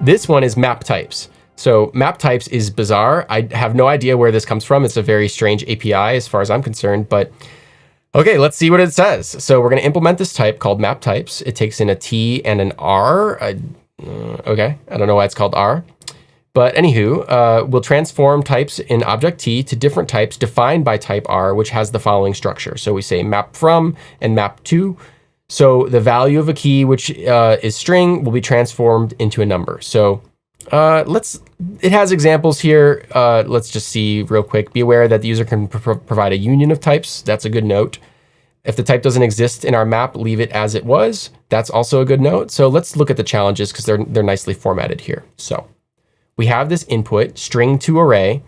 This one is MapTypes. So MapTypes is bizarre. I have no idea where this comes from. It's a very strange API as far as I'm concerned, but okay, let's see what it says. So we're going to implement this type called MapTypes. It takes in a T and an R. Okay, I don't know why it's called R. But anywho, we'll transform types in object T to different types defined by type R, which has the following structure. So we say map from and map to. So the value of a key, which is string, will be transformed into a number. So it has examples here. Let's just see real quick. Be aware that the user can provide a union of types. That's a good note. If the type doesn't exist in our map, leave it as it was. That's also a good note. So let's look at the challenges because they're nicely formatted here. So we have this input, string to array,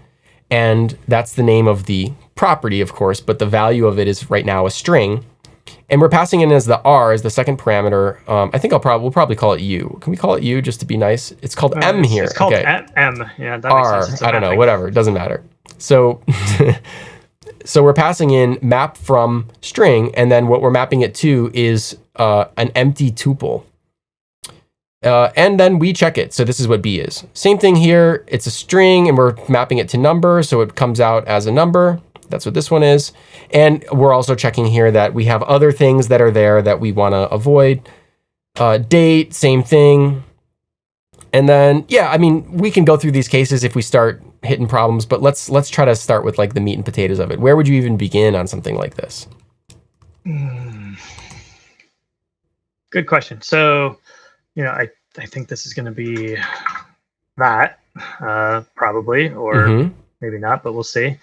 and that's the name of the property, of course, but the value of it is right now a string. And we're passing in as the R as the second parameter. I think we'll probably call it U. Can we call it U just to be nice? It's called M here. It's called okay. M. Yeah, that R, makes sense. I don't know, whatever, it doesn't matter. So, so we're passing in map from string, and then what we're mapping it to is an empty tuple. And then we check it. So this is what B is. Same thing here. It's a string and we're mapping it to number. So it comes out as a number. That's what this one is. And we're also checking here that we have other things that are there that we want to avoid. Date, same thing. And then, yeah, I mean, we can go through these cases if we start hitting problems, but let's try to start with like the meat and potatoes of it. Where would you even begin on something like this? Good question. So, I think this is going to be that, probably, or maybe not, but we'll see.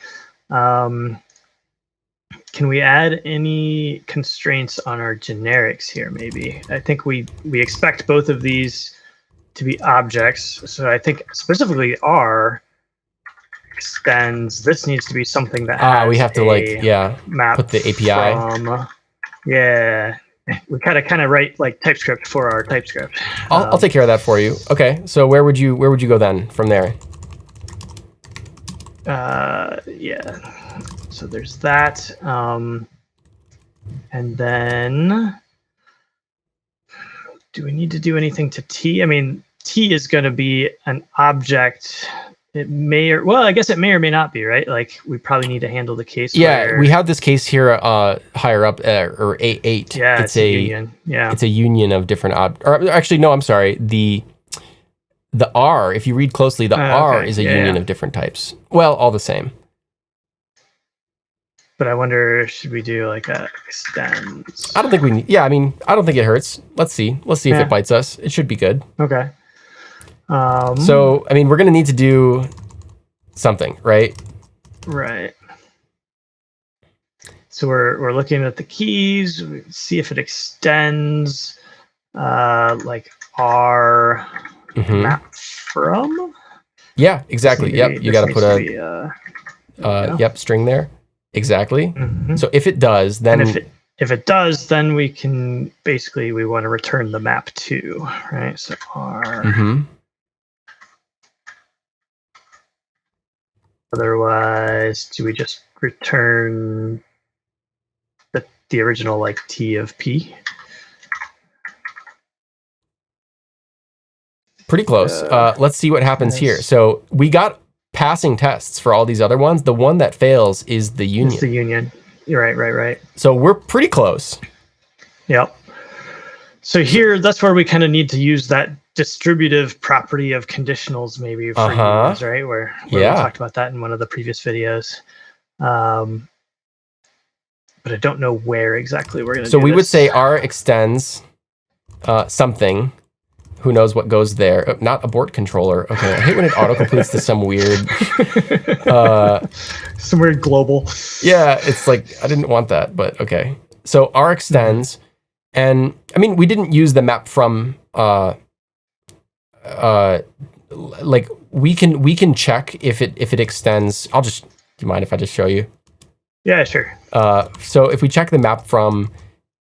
Can we add any constraints on our generics here, maybe? I think we expect both of these to be objects. So I think specifically R extends. This needs to be something that has we have to map put the API. From, yeah. We kind of write like TypeScript for our TypeScript. I'll take care of that for you. Okay, so where would you go then from there? Yeah. So there's that, and then do we need to do anything to T? I mean, T is going to be an object. It may I guess it may or may not be, right? Like we probably need to handle the case. Yeah, we have this case here higher up, or A8. Yeah, it's a union. Yeah, it's a union of different or actually, no, I'm sorry. The R, if you read closely, the R is a union of different types. Well, all the same. But I wonder, should we do like a extends? I don't think we need. Yeah, I mean, I don't think it hurts. Let's see. Let's see if it bites us. It should be good. Okay. So, I mean, we're going to need to do something, right? Right. So we're looking at the keys. We see if it extends, like R map from. Yeah, exactly. Yep, you got to put a string there. Exactly. So if it does, then if it does, then we can we want to return the map to, right? So R. Otherwise, do we just return the original like T of P? Pretty close. Let's see what happens here. So we got passing tests for all these other ones. The one that fails is the union. It's the union. You're right. So we're pretty close. Yep. So here, that's where we kind of need to use that distributive property of conditionals, maybe for unions, right? Where we talked about that in one of the previous videos. But I don't know where exactly we're going to do this. So we would say R extends something. Who knows what goes there? Not abort controller. Okay, I hate when it autocompletes to some weird global. Yeah, it's like I didn't want that, but okay. So R extends, and I mean we didn't use the map from. Like we can check if it extends. Do you mind if I just show you? Yeah, sure. So if we check the map from,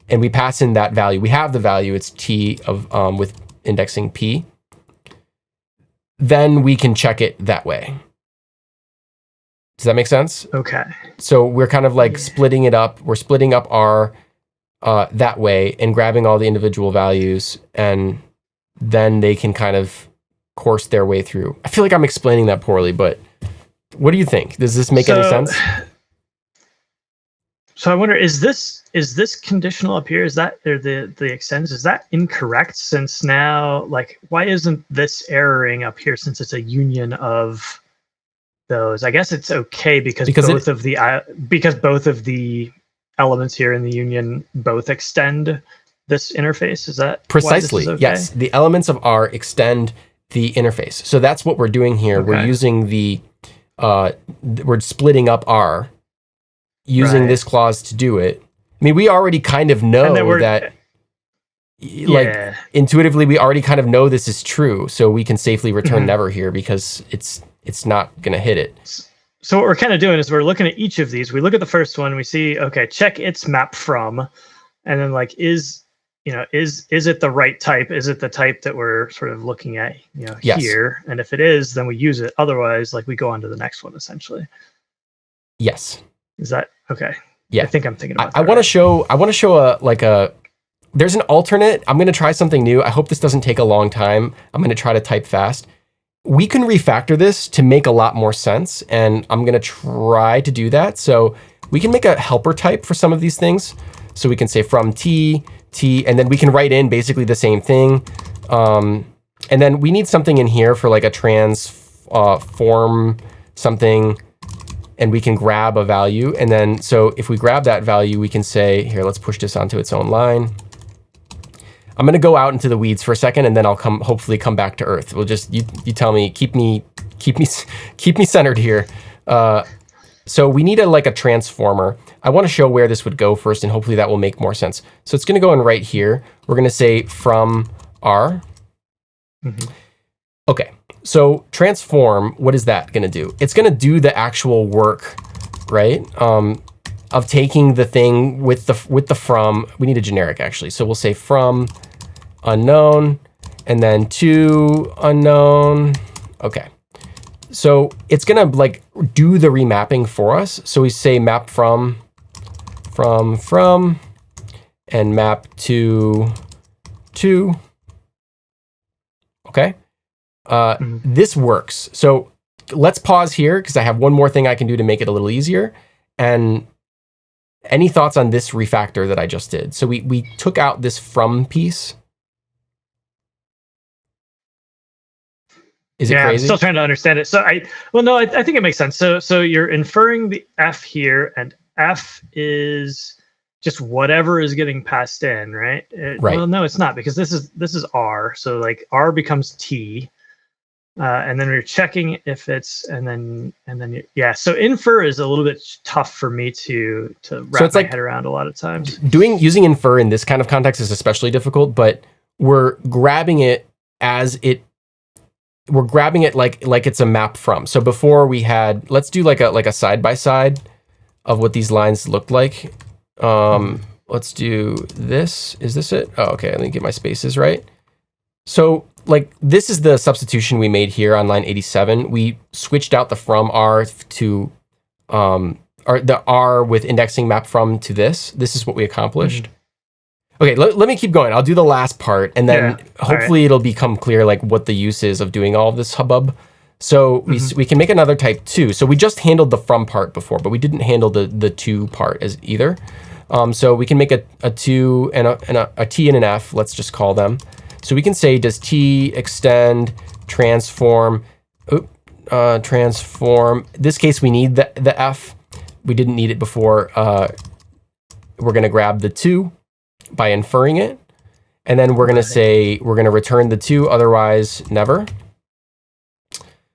and we pass in that value, we have the value. It's T of with indexing P, then we can check it that way. Does that make sense? Okay. So we're kind of like splitting it up. We're splitting up R that way and grabbing all the individual values, and then they can kind of course their way through. I feel like I'm explaining that poorly, but what do you think? Does this make any sense? So I wonder, is this conditional up here? Is that, or the extends, is that incorrect? Since now, like, why isn't this erroring up here since it's a union of those? I guess it's okay because both of the elements here in the union both extend this interface. Is that precisely? Why this is okay? Yes, the elements of R extend the interface. So that's what we're doing here. Okay. We're using we're splitting up R, using this clause to do it. I mean, we already kind of know that, like, intuitively, we already kind of know this is true, so we can safely return never here because it's not going to hit it. So what we're kind of doing is we're looking at each of these. We look at the first one, we see, okay, check its map from, and then like, is it the right type? Is it the type that we're sort of looking at, here? And if it is, then we use it. Otherwise, like, we go on to the next one, essentially. Yes. Is that okay? Yeah. I think I'm thinking about that. I want to show there's an alternate. I'm going to try something new. I hope this doesn't take a long time. I'm going to try to type fast. We can refactor this to make a lot more sense, and I'm going to try to do that. So we can make a helper type for some of these things. So we can say from T, and then we can write in basically the same thing. And then we need something in here for like a transform something, and we can grab a value. And then, so if we grab that value, we can say, here, let's push this onto its own line. I'm going to go out into the weeds for a second, and then I'll hopefully come back to earth. We'll just, you tell me, keep me centered here. So we need a transformer. I want to show where this would go first, and hopefully that will make more sense. So it's going to go in right here. We're going to say from R. Okay, so transform, what is that going to do? It's going to do the actual work, right? Of taking the thing with the from. We need a generic, actually. So we'll say from unknown, and then to unknown. Okay. So it's gonna like do the remapping for us. So we say map from, and map to. Okay. This works. So let's pause here because I have one more thing I can do to make it a little easier. And any thoughts on this refactor that I just did? So we took out this from piece. Is it crazy? I'm still trying to understand it. So I think it makes sense. So you're inferring the F here, and F is just whatever is getting passed in, right? Right. Well, no, it's not, because this is R. So like R becomes T, and then we're checking if it's, and then So infer is a little bit tough for me to wrap my head around a lot of times. Using infer in this kind of context is especially difficult, but we're grabbing it like it's a map from. So before we had, let's do like a side by side of what these lines looked like. Let's do this. Is this it? Oh, okay. Let me get my spaces right. So like this is the substitution we made here on line 87. We switched out the from R to or the R with indexing map from to this. This is what we accomplished. Okay, let me keep going. I'll do the last part, and then hopefully it'll become clear like what the use is of doing all of this hubbub. So we can make another type too. So we just handled the from part before, but we didn't handle the to part as either. So we can make a to and a T and an F. Let's just call them. So we can say, does T extend transform? Transform. In this case, we need the F. We didn't need it before. We're going to grab the to by inferring it, and then we're going to say we're going to return the to, otherwise never.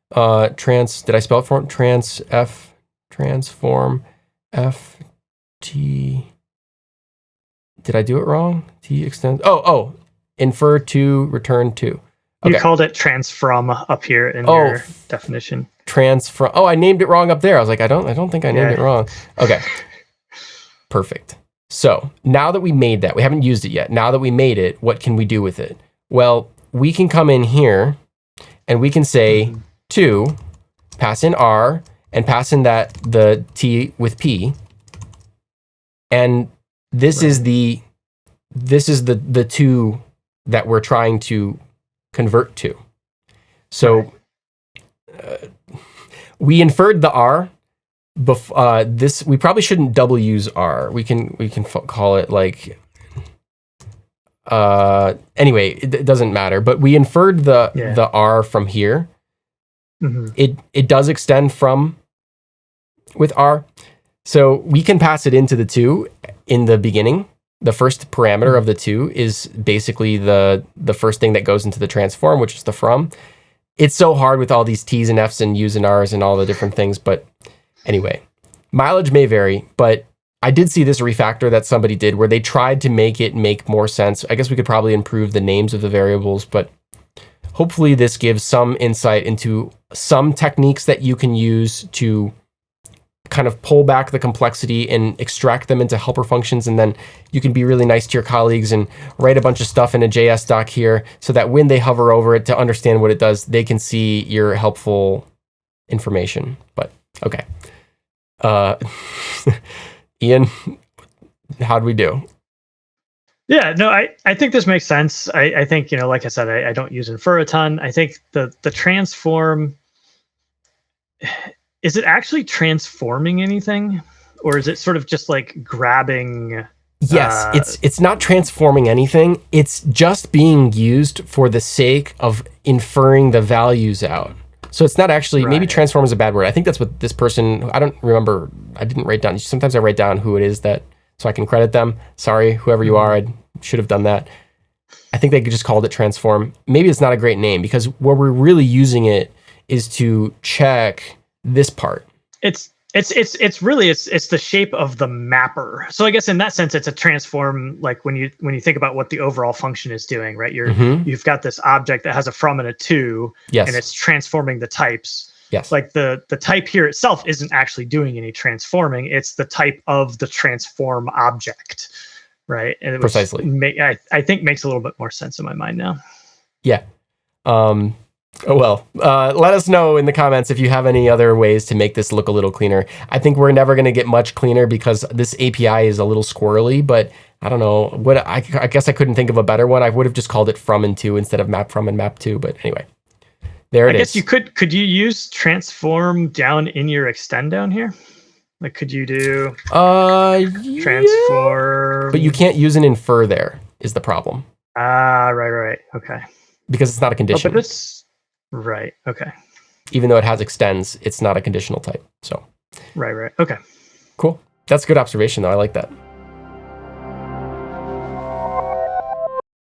Did I spell it for transform F T? Did I do it wrong? T extend. Oh, infer to, return to. Okay. You called it transform up here in your definition. Transform. Oh, I named it wrong up there. I was like, I don't think I named it wrong. Okay. Perfect. So now that we made that, we haven't used it yet. Now that we made it, what can we do with it? Well, we can come in here and we can say to, pass in R, and pass in the T with P. And this is the to that we're trying to convert to. So we inferred the R. This we probably shouldn't double use R. We can call it like. Anyway, it doesn't matter. But we inferred the R from here. It does extend from with R, so we can pass it into the 2 in the beginning. The first parameter of the 2 is basically the first thing that goes into the transform, which is the from. It's so hard with all these T's and F's and U's and R's and all the different things. But anyway, mileage may vary, but I did see this refactor that somebody did where they tried to make it make more sense. I guess we could probably improve the names of the variables, but hopefully this gives some insight into some techniques that you can use to kind of pull back the complexity and extract them into helper functions. And then you can be really nice to your colleagues and write a bunch of stuff in a JS doc here so that when they hover over it to understand what it does, they can see your helpful information. But okay. Ian, how'd we do? Yeah, no, I think this makes sense. I think, like I said, I don't use infer a ton. I think the transform, is it actually transforming anything? Or is it sort of just like grabbing? Yes, it's not transforming anything. It's just being used for the sake of inferring the values out. So it's not actually, maybe transform is a bad word. I think that's what this person, I don't remember, I didn't write down. Sometimes I write down who it is so I can credit them. Sorry, whoever you are, I should have done that. I think they just called it transform. Maybe it's not a great name because where we're really using it is to check this part. It's really the shape of the mapper. So I guess in that sense, it's a transform. Like when you think about what the overall function is doing, right? You've got this object that has a from and a to, and it's transforming the types. Yes. Like the type here itself isn't actually doing any transforming. It's the type of the transform object, right? And precisely. I think makes a little bit more sense in my mind now. Yeah. Let us know in the comments if you have any other ways to make this look a little cleaner. I think we're never going to get much cleaner because this API is a little squirrely, but I don't know. I guess I couldn't think of a better one. I would have just called it from and to instead of map from and map to, but anyway. There it is. I guess you could you use transform down in your extend down here? Like could you do transform? But you can't use an infer there is the problem. Right. Okay. Because it's not a condition. But this right. Okay. Even though it has extends, it's not a conditional type. So. Right. Okay. Cool. That's a good observation though. I like that.